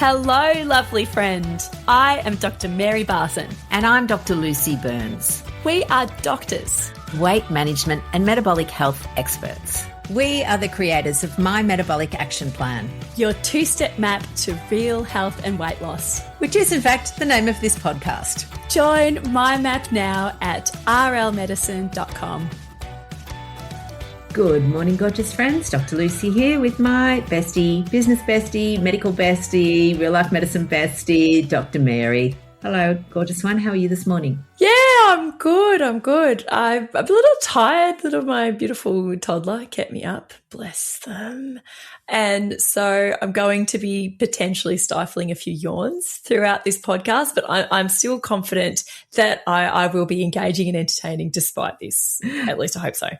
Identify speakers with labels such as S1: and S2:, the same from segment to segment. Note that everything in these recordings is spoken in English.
S1: Hello, lovely friend. I am Dr. Mary Barson.
S2: And I'm Dr. Lucy Burns.
S1: We are doctors,
S2: weight management and metabolic health experts. We are the creators of My Metabolic Action Plan,
S1: your two-step map to real health and weight loss,
S2: which is in fact the name of this podcast.
S1: Join My Map now at rlmedicine.com.
S2: Good morning, gorgeous friends. Dr. Lucy here with my bestie, business bestie, medical bestie, real life medicine bestie, Dr. Mary. Hello, gorgeous one. How are you this morning?
S1: Yeah, I'm good. I'm a little tired. My beautiful toddler kept me up. Bless them. And so I'm going to be potentially stifling a few yawns throughout this podcast, but I'm still confident that I will be engaging and entertaining despite this. At least I hope so.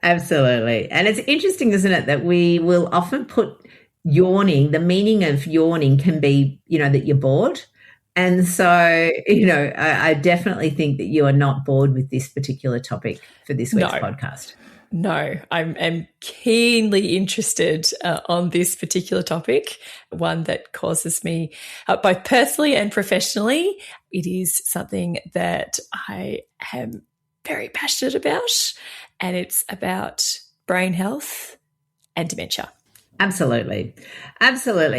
S2: Absolutely. And it's interesting, isn't it, that we will often put yawning, the meaning of yawning can be, that you're bored. And so, I definitely think that you are not bored with this particular topic for this week's podcast.
S1: No, I'm keenly interested on this particular topic, one that causes me both personally and professionally. It is something that I am very passionate about, and it's about brain health and dementia.
S2: Absolutely.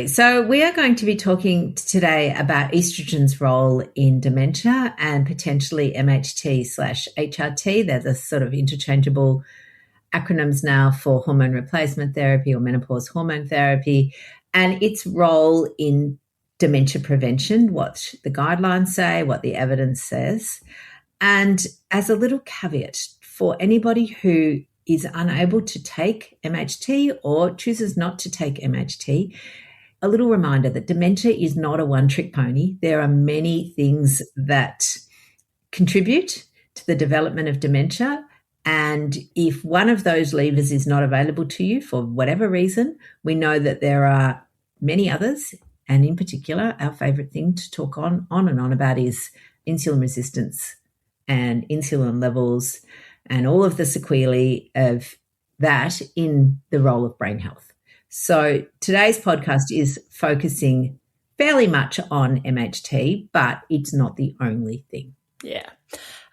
S2: So we are going to be talking today about estrogen's role in dementia and potentially MHT/HRT. They're the sort of interchangeable acronyms now for hormone replacement therapy or menopause hormone therapy, and its role in dementia prevention, what the guidelines say, what the evidence says. And as a little caveat, for anybody who is unable to take MHT or chooses not to take MHT, a little reminder that dementia is not a one-trick pony. There are many things that contribute to the development of dementia. And if one of those levers is not available to you for whatever reason, we know that there are many others. And in particular, our favourite thing to talk on and on about is insulin resistance and insulin levels and all of the sequelae of that in the role of brain health. So today's podcast is focusing fairly much on MHT, but it's not the only thing.
S1: Yeah.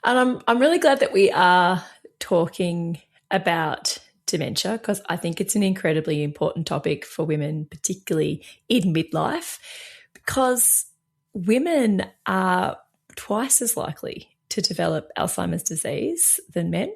S1: And I'm really glad that we are talking about dementia, because I think it's an incredibly important topic for women, particularly in midlife, because women are twice as likely to develop Alzheimer's disease than men.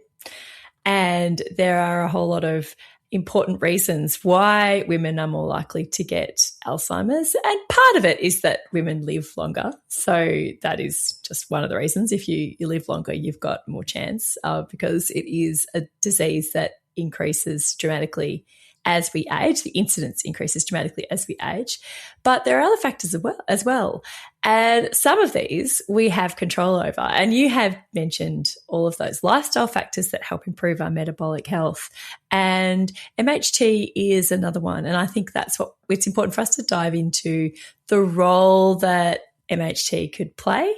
S1: And there are a whole lot of important reasons why women are more likely to get Alzheimer's. And part of it is that women live longer. So that is just one of the reasons. If you live longer, you've got more chance because it is a disease that increases dramatically as we age. The incidence increases dramatically as we age. But there are other factors as well. And some of these we have control over. And you have mentioned all of those lifestyle factors that help improve our metabolic health. And MHT is another one. And I think that's what it's important for us to dive into, the role that MHT could play.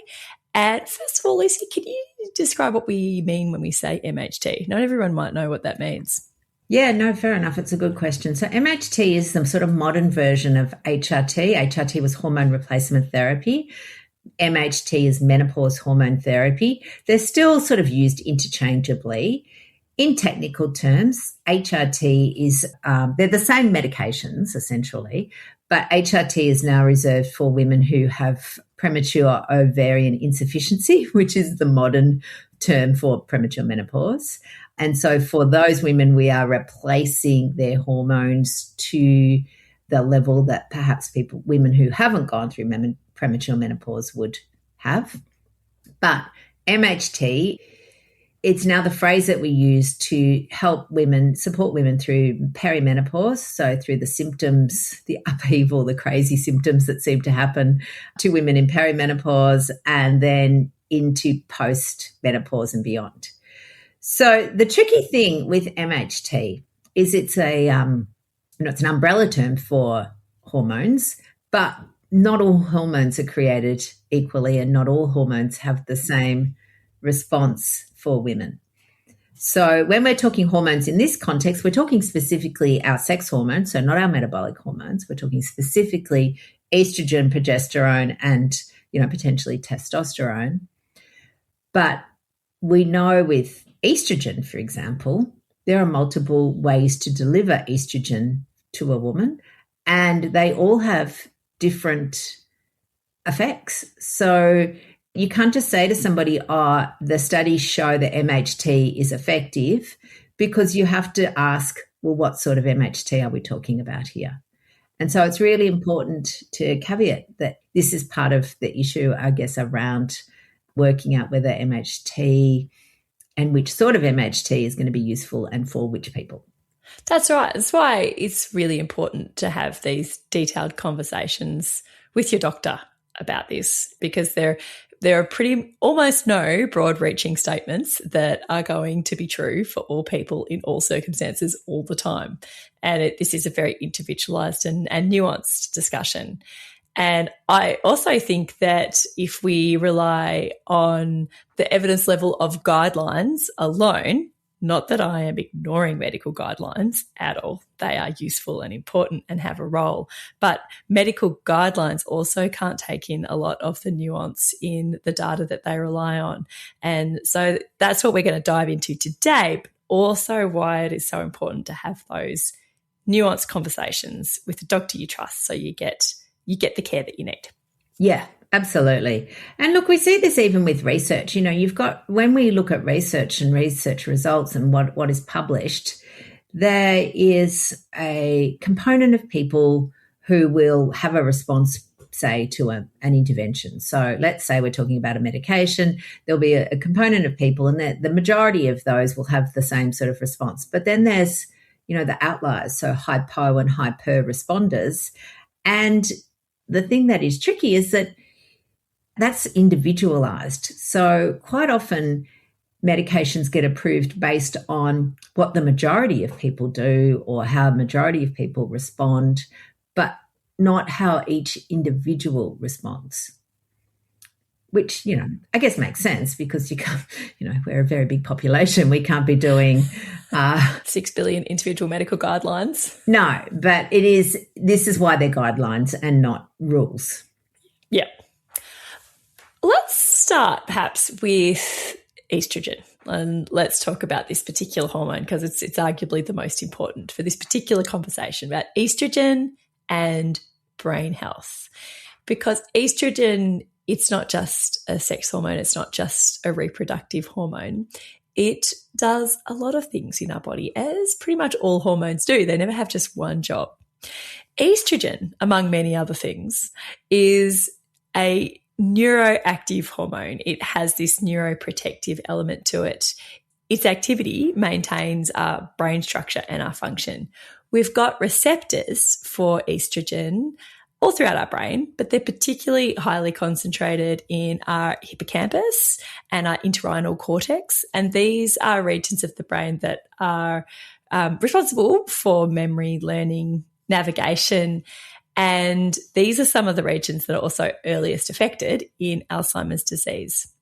S1: And first of all, Lucy, can you describe what we mean when we say MHT? Not everyone might know what that means.
S2: Yeah, no, fair enough. It's a good question. So MHT is some sort of modern version of HRT. HRT was hormone replacement therapy. MHT is menopause hormone therapy. They're still sort of used interchangeably. In technical terms, HRT is, they're the same medications essentially, but HRT is now reserved for women who have premature ovarian insufficiency, which is the modern term for premature menopause. And so for those women, we are replacing their hormones to the level that perhaps women who haven't gone through premature menopause would have. But MHT, it's now the phrase that we use to help women, support women through perimenopause, so through the symptoms, the upheaval, the crazy symptoms that seem to happen to women in perimenopause, and then into post-menopause and beyond. So the tricky thing with MHT is it's it's an umbrella term for hormones, but not all hormones are created equally and not all hormones have the same response for women. So when we're talking hormones in this context, we're talking specifically our sex hormones, so not our metabolic hormones. We're talking specifically estrogen, progesterone, and, potentially testosterone. But we know with estrogen, for example, there are multiple ways to deliver estrogen to a woman, and they all have different effects. So you can't just say to somebody, the studies show that MHT is effective, because you have to ask, well, what sort of MHT are we talking about here? And so it's really important to caveat that this is part of the issue, I guess, around working out whether MHT and which sort of MHT is going to be useful and for which people.
S1: That's right. That's why it's really important to have these detailed conversations with your doctor about this, because there are pretty almost no broad-reaching statements that are going to be true for all people in all circumstances all the time. And this is a very individualised and nuanced discussion. And I also think that if we rely on the evidence level of guidelines alone, not that I am ignoring medical guidelines at all. They are useful and important and have a role. But medical guidelines also can't take in a lot of the nuance in the data that they rely on. And so that's what we're going to dive into today, but also why it is so important to have those nuanced conversations with the doctor you trust, so you get the care that you need.
S2: Yeah, absolutely. And look, we see this even with research. You've got, when we look at research and research results and what is published, there is a component of people who will have a response, say, to an intervention. So let's say we're talking about a medication. There'll be a component of people, and the majority of those will have the same sort of response. But then there's, the outliers, so hypo and hyper responders. And the thing that is tricky is that that's individualized. So quite often medications get approved based on what the majority of people do or how a majority of people respond, but not how each individual responds, which, I guess makes sense, because you can't, we're a very big population. We can't be doing
S1: 6 billion individual medical guidelines.
S2: No, but this is why they're guidelines and not rules.
S1: Yeah. Let's start perhaps with estrogen, and let's talk about this particular hormone, because it's arguably the most important for this particular conversation about estrogen and brain health. Because estrogen, it's not just a sex hormone, it's not just a reproductive hormone. It does a lot of things in our body, as pretty much all hormones do. They never have just one job. Estrogen, among many other things, is a neuroactive hormone. It has this neuroprotective element to it. Its activity maintains our brain structure and our function. We've got receptors for estrogen all throughout our brain, but they're particularly highly concentrated in our hippocampus and our entorhinal cortex. And these are regions of the brain that are responsible for memory, learning, navigation. And these are some of the regions that are also earliest affected in Alzheimer's disease.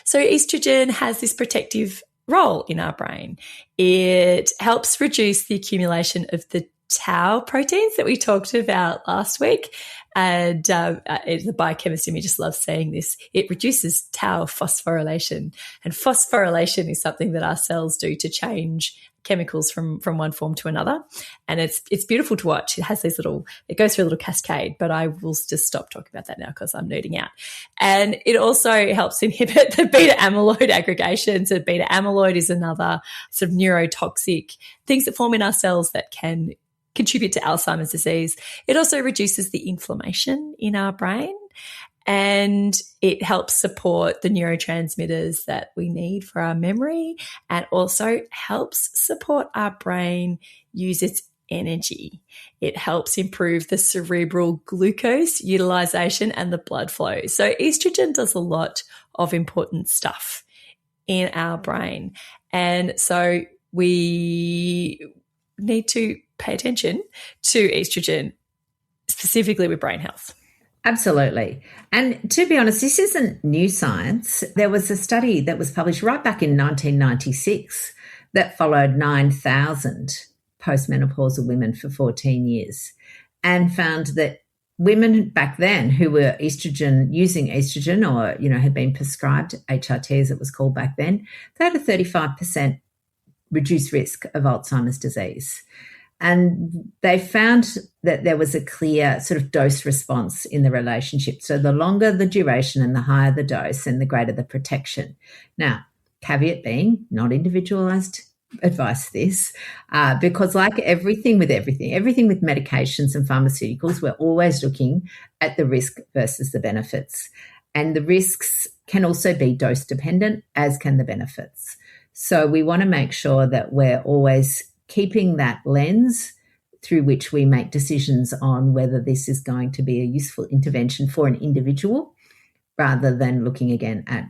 S1: So estrogen has this protective role in our brain. It helps reduce the accumulation of the tau proteins that we talked about last week. And the biochemist in me just loves saying this. It reduces tau phosphorylation. And phosphorylation is something that our cells do to change chemicals from one form to another. And it's beautiful to watch. It has these it goes through a little cascade, but I will just stop talking about that now because I'm nerding out. And it also helps inhibit the beta amyloid aggregation. So beta amyloid is another sort of neurotoxic things that form in our cells that can contribute to Alzheimer's disease. It also reduces the inflammation in our brain, and it helps support the neurotransmitters that we need for our memory, and also helps support our brain use its energy. It helps improve the cerebral glucose utilization and the blood flow. So estrogen does a lot of important stuff in our brain. And so we need to pay attention to estrogen, specifically with brain health.
S2: Absolutely. And to be honest, this isn't new science. There was a study that was published right back in 1996 that followed 9,000 postmenopausal women for 14 years and found that women back then who were using estrogen or, had been prescribed HRT, as it was called back then, they had a 35% reduced risk of Alzheimer's disease. And they found that there was a clear sort of dose response in the relationship. So the longer the duration and the higher the dose and the greater the protection. Now, caveat being, not individualized advice this, because like everything with medications and pharmaceuticals, we're always looking at the risk versus the benefits. And the risks can also be dose dependent, as can the benefits. So we want to make sure that we're always keeping that lens through which we make decisions on whether this is going to be a useful intervention for an individual, rather than looking again at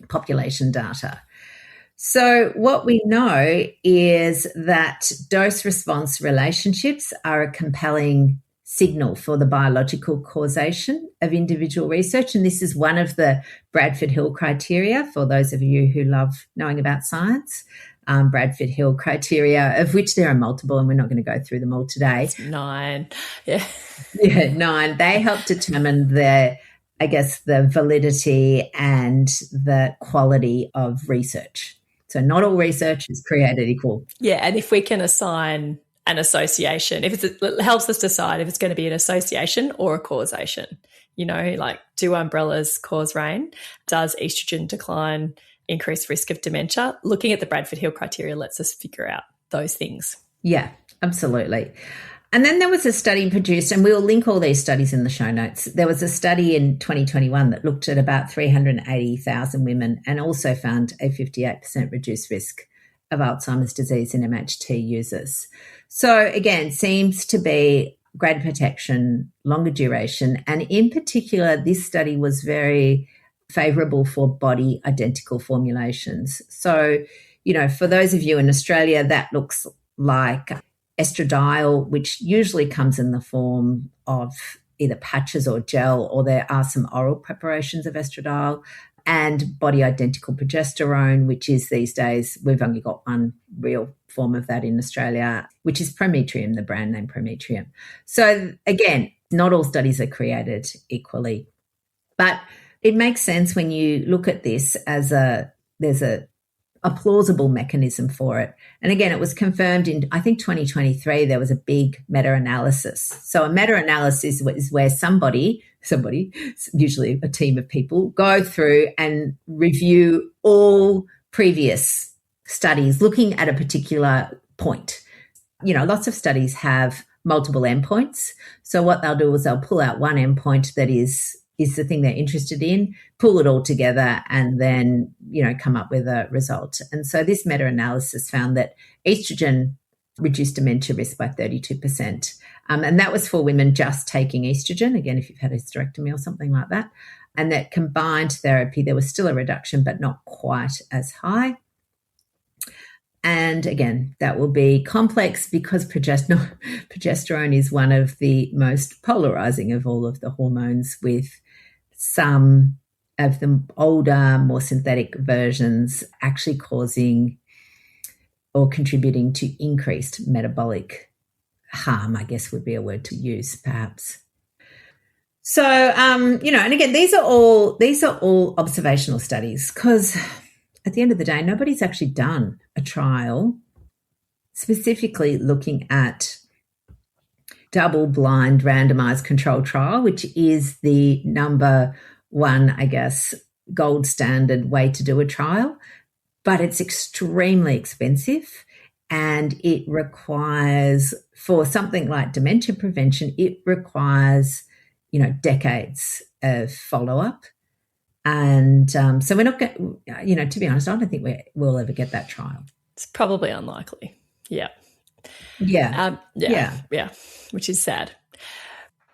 S2: population data. So what we know is that dose-response relationships are a compelling signal for the biological causation of individual research. And this is one of the Bradford-Hill criteria, for those of you who love knowing about science. Bradford-Hill criteria, of which there are multiple, and we're not going to go through them all today.
S1: It's 9. Yeah.
S2: Yeah, 9. They help determine the validity and the quality of research. So not all research is created equal.
S1: Yeah, and if we can assign an association, it helps us decide if it's going to be an association or a causation. Like, do umbrellas cause rain? Does estrogen decline increase risk of dementia? Looking at the Bradford-Hill criteria lets us figure out those things.
S2: Yeah, absolutely. And then there was a study produced, and we'll link all these studies in the show notes. There was a study in 2021 that looked at about 380,000 women and also found a 58% reduced risk of Alzheimer's disease in MHT users. So again, seems to be greater protection, longer duration. And in particular, this study was very favourable for body identical formulations. So, for those of you in Australia, that looks like estradiol, which usually comes in the form of either patches or gel, or there are some oral preparations of estradiol, and body identical progesterone, which is these days, we've only got one real form of that in Australia, which is Prometrium, the brand name Prometrium. So again, not all studies are created equally, but it makes sense when you look at this as there's a plausible mechanism for it. And again, it was confirmed in, I think, 2023, there was a big meta-analysis. So a meta-analysis is where somebody, usually a team of people, go through and review all previous studies looking at a particular point. Lots of studies have multiple endpoints. So what they'll do is they'll pull out one endpoint that is the thing they're interested in, pull it all together, and then, come up with a result. And so this meta-analysis found that estrogen reduced dementia risk by 32%. And that was for women just taking estrogen, again, if you've had a hysterectomy or something like that. And that combined therapy, there was still a reduction, but not quite as high. And again, that will be complex because progesterone is one of the most polarizing of all of the hormones, with some of the older, more synthetic versions actually causing or contributing to increased metabolic harm, I guess would be a word to use, perhaps. So, and again, these are all observational studies, because at the end of the day, nobody's actually done a trial specifically looking at double-blind randomized controlled trial, which is the number one, I guess, gold standard way to do a trial. But it's extremely expensive, and it requires, for something like dementia prevention, it requires, decades of follow-up. And so we're not going, to be honest, I don't think we'll ever get that trial.
S1: It's probably unlikely. Yeah.
S2: Yeah.
S1: Yeah. Which is sad.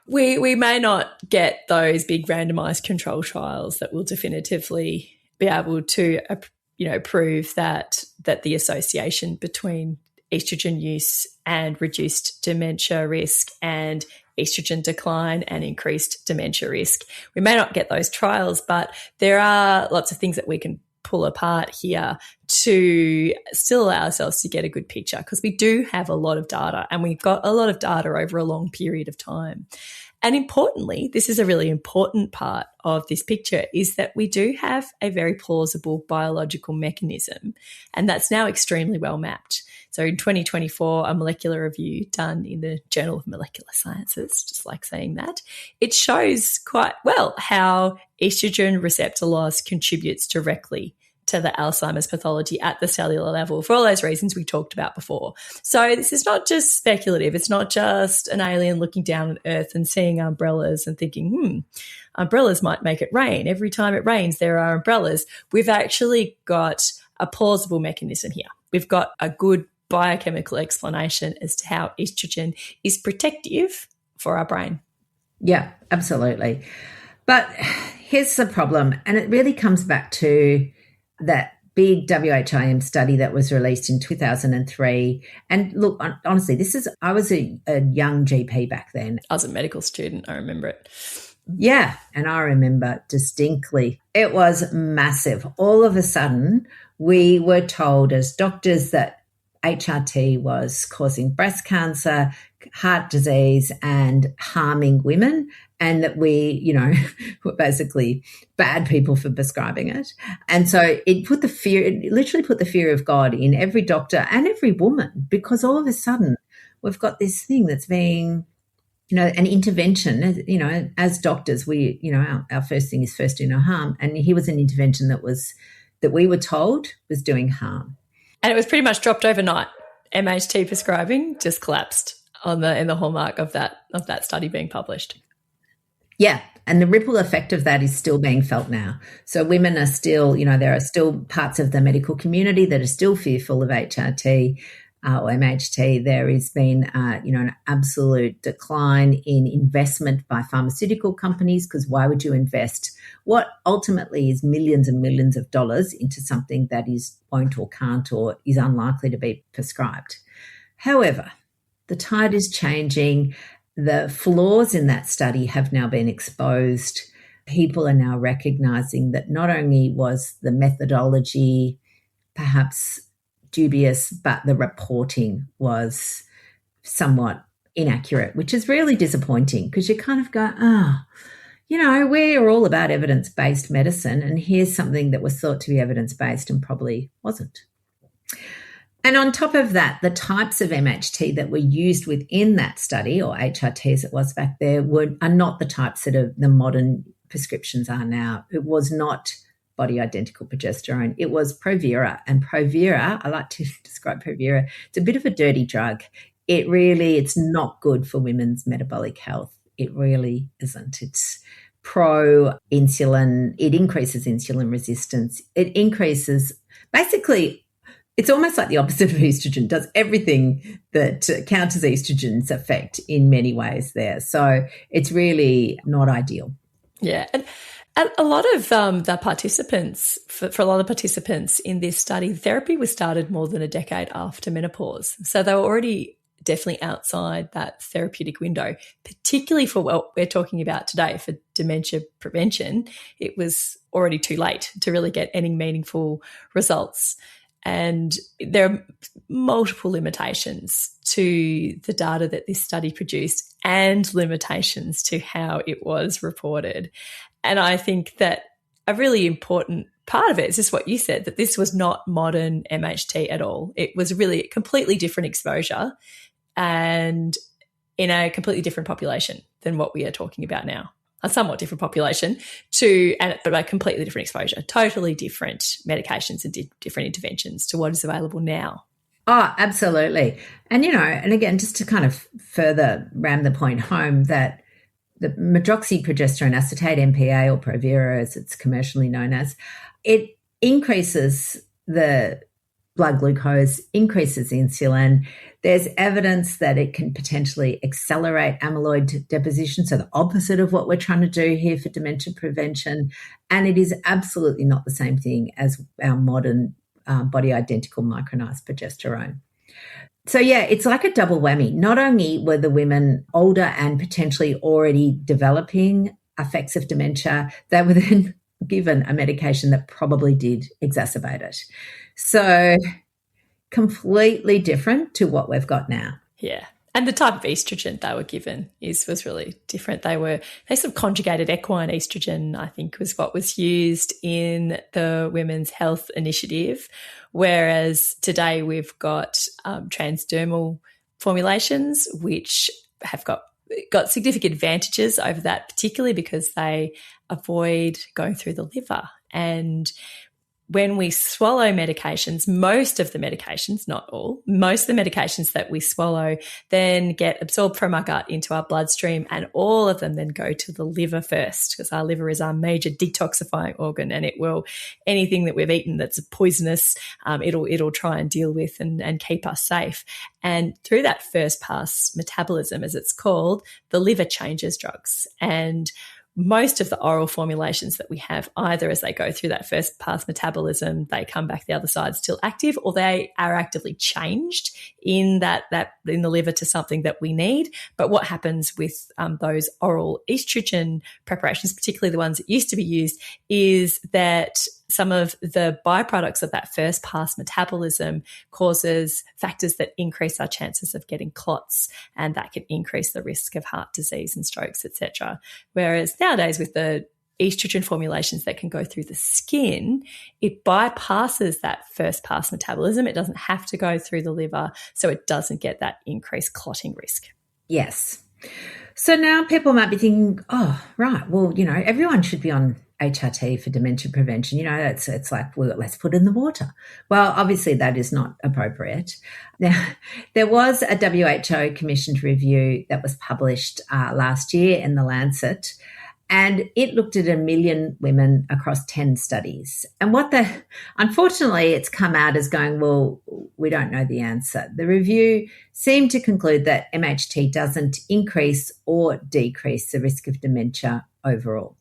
S1: We may not get those big randomized control trials that will definitively be able to, prove that the association between estrogen use and reduced dementia risk and estrogen decline and increased dementia risk. We may not get those trials, but there are lots of things that we can pull apart here to still allow ourselves to get a good picture, because we do have a lot of data, and we've got a lot of data over a long period of time. And importantly, this is a really important part of this picture, is that we do have a very plausible biological mechanism, and that's now extremely well mapped. So in 2024, a molecular review done in the Journal of Molecular Sciences, just like saying that, it shows quite well how estrogen receptor loss contributes directly to the Alzheimer's pathology at the cellular level for all those reasons we talked about before. So this is not just speculative. It's not just an alien looking down at Earth and seeing umbrellas and thinking, umbrellas might make it rain. Every time it rains, there are umbrellas. We've actually got a plausible mechanism here. We've got a good biochemical explanation as to how estrogen is protective for our brain.
S2: Yeah, absolutely. But here's the problem, and it really comes back to that big WHIM study that was released in 2003. And look, honestly, I was a young GP back then.
S1: I was a medical student. I remember it.
S2: Yeah, and I remember distinctly. It was massive. All of a sudden, we were told as doctors that HRT was causing breast cancer, heart disease, and harming women, and that we, were basically bad people for prescribing it. And so it literally put the fear of God in every doctor and every woman, because all of a sudden we've got this thing that's being, an intervention. As doctors, we, our first thing is first do no harm. And here was an intervention that we were told was doing harm.
S1: And it was pretty much dropped overnight. MHT prescribing just collapsed in the hallmark of that study being published.
S2: Yeah, and the ripple effect of that is still being felt now. So women are still, there are still parts of the medical community that are still fearful of HRT or MHT. There has been, an absolute decline in investment by pharmaceutical companies, because why would you invest what ultimately is millions and millions of dollars into something that won't or can't or is unlikely to be prescribed? However, the tide is changing. The flaws in that study have now been exposed. People are now recognizing that not only was the methodology perhaps dubious, but the reporting was somewhat inaccurate, which is really disappointing, because you kind of go, we're all about evidence-based medicine, and here's something that was thought to be evidence-based and probably wasn't. And on top of that, the types of MHT that were used within that study, or HRT as it was back there, are not the types that the modern prescriptions are now. It was not body-identical progesterone. It was Provera. And Provera, I like to describe Provera, it's a bit of a dirty drug. It's not good for women's metabolic health. It really isn't. It's pro-insulin. It increases insulin resistance. It increases, basically, it's almost like the opposite of estrogen. It does everything that counters estrogen's effect in many ways there. So it's really not ideal.
S1: Yeah. And a lot of the participants, for a lot of participants in this study, therapy was started more than a decade after menopause. So they were already definitely outside that therapeutic window, particularly for what we're talking about today, for dementia prevention. It was already too late to really get any meaningful results. And there are multiple limitations to the data that this study produced, and limitations to how it was reported. And I think that a really important part of it is just what you said, that this was not modern MHT at all. It was really a completely different exposure and in a completely different population than what we are talking about now. A somewhat different population but a completely different exposure, totally different medications and different interventions to what is available now.
S2: Oh, absolutely. And, and again, just to kind of further ram the point home, that the medroxyprogesterone acetate, MPA, or Provera, as it's commercially known as, it increases the blood glucose, increases insulin. There's evidence that it can potentially accelerate amyloid deposition, so the opposite of what we're trying to do here for dementia prevention. And it is absolutely not the same thing as our modern body-identical micronized progesterone. So, yeah, it's like a double whammy. Not only were the women older and potentially already developing effects of dementia, they were then given a medication that probably did exacerbate it. So completely different to what we've got now.
S1: Yeah. And the type of estrogen they were given was really different. They sort of conjugated equine estrogen, I think, was what was used in the Women's Health Initiative, whereas today we've got transdermal formulations, which have got significant advantages over that, particularly because they avoid going through the liver. And when we swallow medications, most of the medications, not all, most of the medications that we swallow then get absorbed from our gut into our bloodstream, and all of them then go to the liver first, because our liver is our major detoxifying organ, and it will, anything that we've eaten that's poisonous, it'll try and deal with and keep us safe. And through that first pass metabolism, as it's called, the liver changes drugs. And most of the oral formulations that we have, either as they go through that first pass metabolism, they come back the other side still active, or they are actively changed in that in the liver to something that we need. But what happens with those oral estrogen preparations, particularly the ones that used to be used, is that some of the byproducts of that first pass metabolism causes factors that increase our chances of getting clots, and that can increase the risk of heart disease and strokes, etc. Whereas nowadays with the estrogen formulations that can go through the skin, it bypasses that first pass metabolism. It doesn't have to go through the liver, so it doesn't get that increased clotting risk.
S2: Yes. So now people might be thinking, oh, right, well, everyone should be on HRT for dementia prevention. It's like, well, let's put it in the water. Well, obviously that is not appropriate. Now, there was a WHO commissioned review that was published last year in The Lancet, and it looked at 1 million women across 10 studies. And unfortunately, it's come out as going, well, we don't know the answer. The review seemed to conclude that MHT doesn't increase or decrease the risk of dementia overall.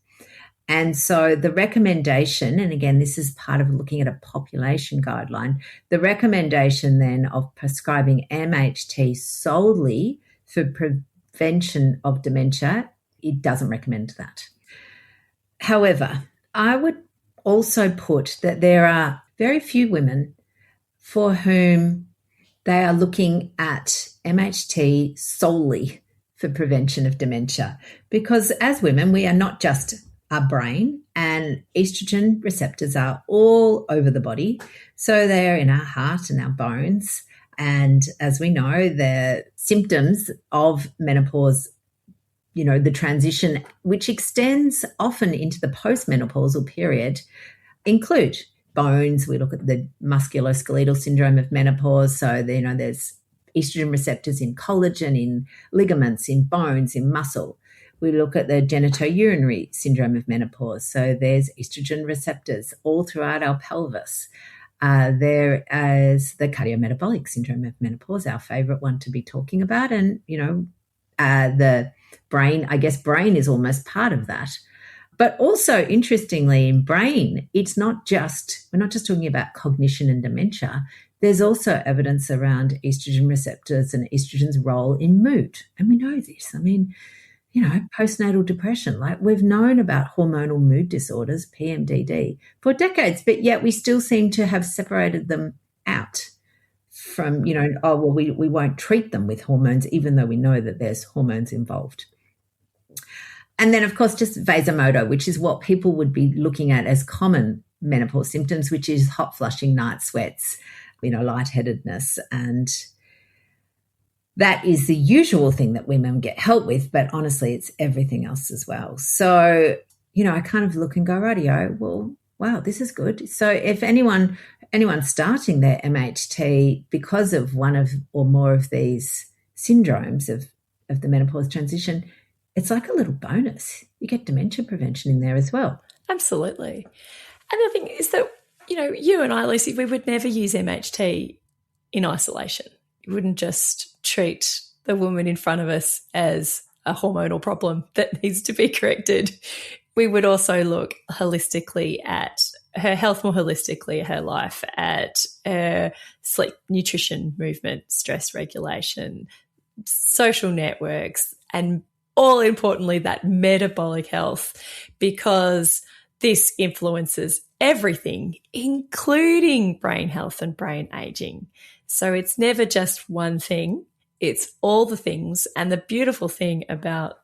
S2: And so the recommendation, and again, this is part of looking at a population guideline, the recommendation then of prescribing MHT solely for prevention of dementia, it doesn't recommend that. However, I would also put that there are very few women for whom they are looking at MHT solely for prevention of dementia, because as women, we are not just our brain, and estrogen receptors are all over the body. So they are in our heart and our bones. And as we know, the symptoms of menopause, the transition, which extends often into the postmenopausal period, include bones. We look at the musculoskeletal syndrome of menopause. So, there's estrogen receptors in collagen, in ligaments, in bones, in muscle. We look at the genitourinary syndrome of menopause. So there's estrogen receptors all throughout our pelvis. There is the cardiometabolic syndrome of menopause, our favorite one to be talking about. And, the brain, I guess brain is almost part of that. But also, interestingly, in brain, we're not just talking about cognition and dementia. There's also evidence around estrogen receptors and estrogen's role in mood. And we know this. I mean, postnatal depression, like we've known about hormonal mood disorders, PMDD, for decades, but yet we still seem to have separated them out from, we won't treat them with hormones, even though we know that there's hormones involved. And then, of course, just vasomotor, which is what people would be looking at as common menopause symptoms, which is hot flushing, night sweats, lightheadedness, and that is the usual thing that women get help with, but honestly, it's everything else as well. So, I kind of look and go, rightio, well, wow, this is good. So if anyone's starting their MHT because of one of or more of these syndromes of the menopause transition, it's like a little bonus. You get dementia prevention in there as well.
S1: Absolutely. And the thing is that, you and I, Lucy, we would never use MHT in isolation. You wouldn't just treat the woman in front of us as a hormonal problem that needs to be corrected. We would also look holistically at her health, more holistically, her life, at her sleep, nutrition, movement, stress regulation, social networks, and all importantly, that metabolic health, because this influences everything, including brain health and brain aging. So it's never just one thing. It's all the things. And the beautiful thing about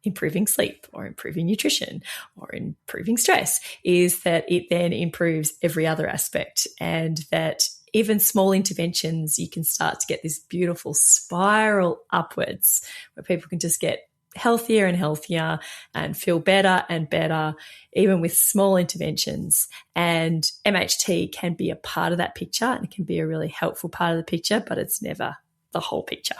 S1: improving sleep or improving nutrition or improving stress is that it then improves every other aspect, and that even small interventions, you can start to get this beautiful spiral upwards where people can just get healthier and healthier and feel better and better, even with small interventions. And MHT can be a part of that picture, and it can be a really helpful part of the picture, but it's never the whole picture.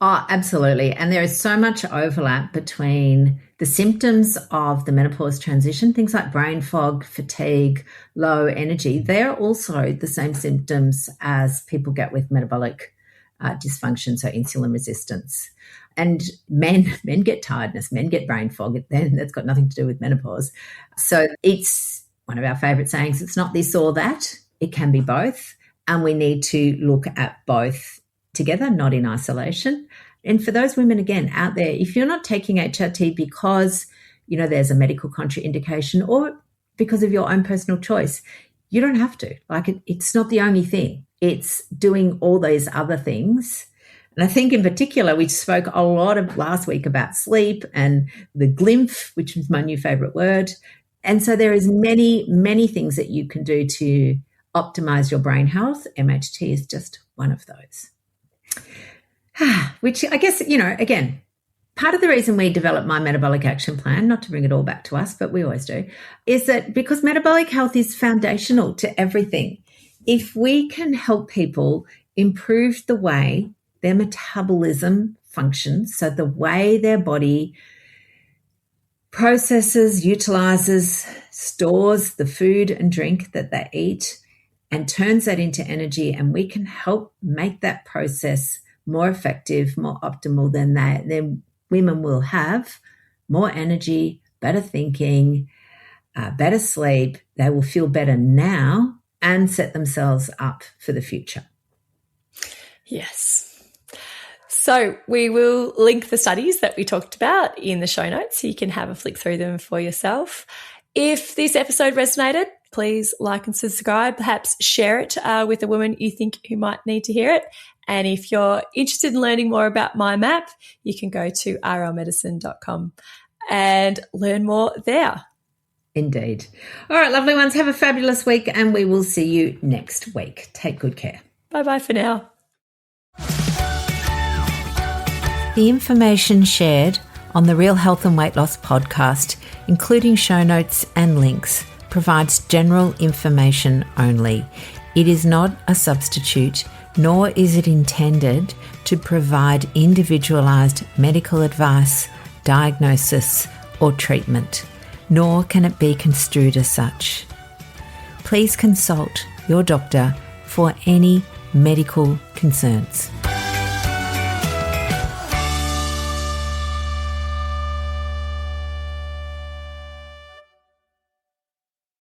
S2: Oh, absolutely. And there is so much overlap between the symptoms of the menopause transition, things like brain fog, fatigue, low energy. They're also the same symptoms as people get with metabolic dysfunction, so insulin resistance. And men get tiredness, men get brain fog. Then that's got nothing to do with menopause. So it's one of our favourite sayings, it's not this or that. It can be both. And we need to look at both together, not in isolation. And for those women, again, out there, if you're not taking HRT because, there's a medical contraindication or because of your own personal choice, you don't have to. It's not the only thing. It's doing all those other things. And I think in particular, we spoke a lot of last week about sleep and the glymph, which is my new favourite word. And so there is many, many things that you can do to optimise your brain health. MHT is just one of those. Which I guess, again, part of the reason we developed my metabolic action plan, not to bring it all back to us, but we always do, is that because metabolic health is foundational to everything. If we can help people improve the way their metabolism functions, so the way their body processes, utilizes, stores the food and drink that they eat and turns that into energy, and we can help make that process more effective, more optimal, then women will have more energy, better thinking, better sleep. They will feel better now and set themselves up for the future.
S1: Yes. So we will link the studies that we talked about in the show notes so you can have a flick through them for yourself. If this episode resonated, please like and subscribe. Perhaps share it with a woman you think who might need to hear it. And if you're interested in learning more about my map, you can go to rlmedicine.com and learn more there.
S2: Indeed. All right, lovely ones, have a fabulous week and we will see you next week. Take good care.
S1: Bye-bye for now.
S2: The information shared on the Real Health and Weight Loss podcast, including show notes and links, provides general information only. It is not a substitute, nor is it intended to provide individualised medical advice, diagnosis, or treatment, nor can it be construed as such. Please consult your doctor for any medical concerns.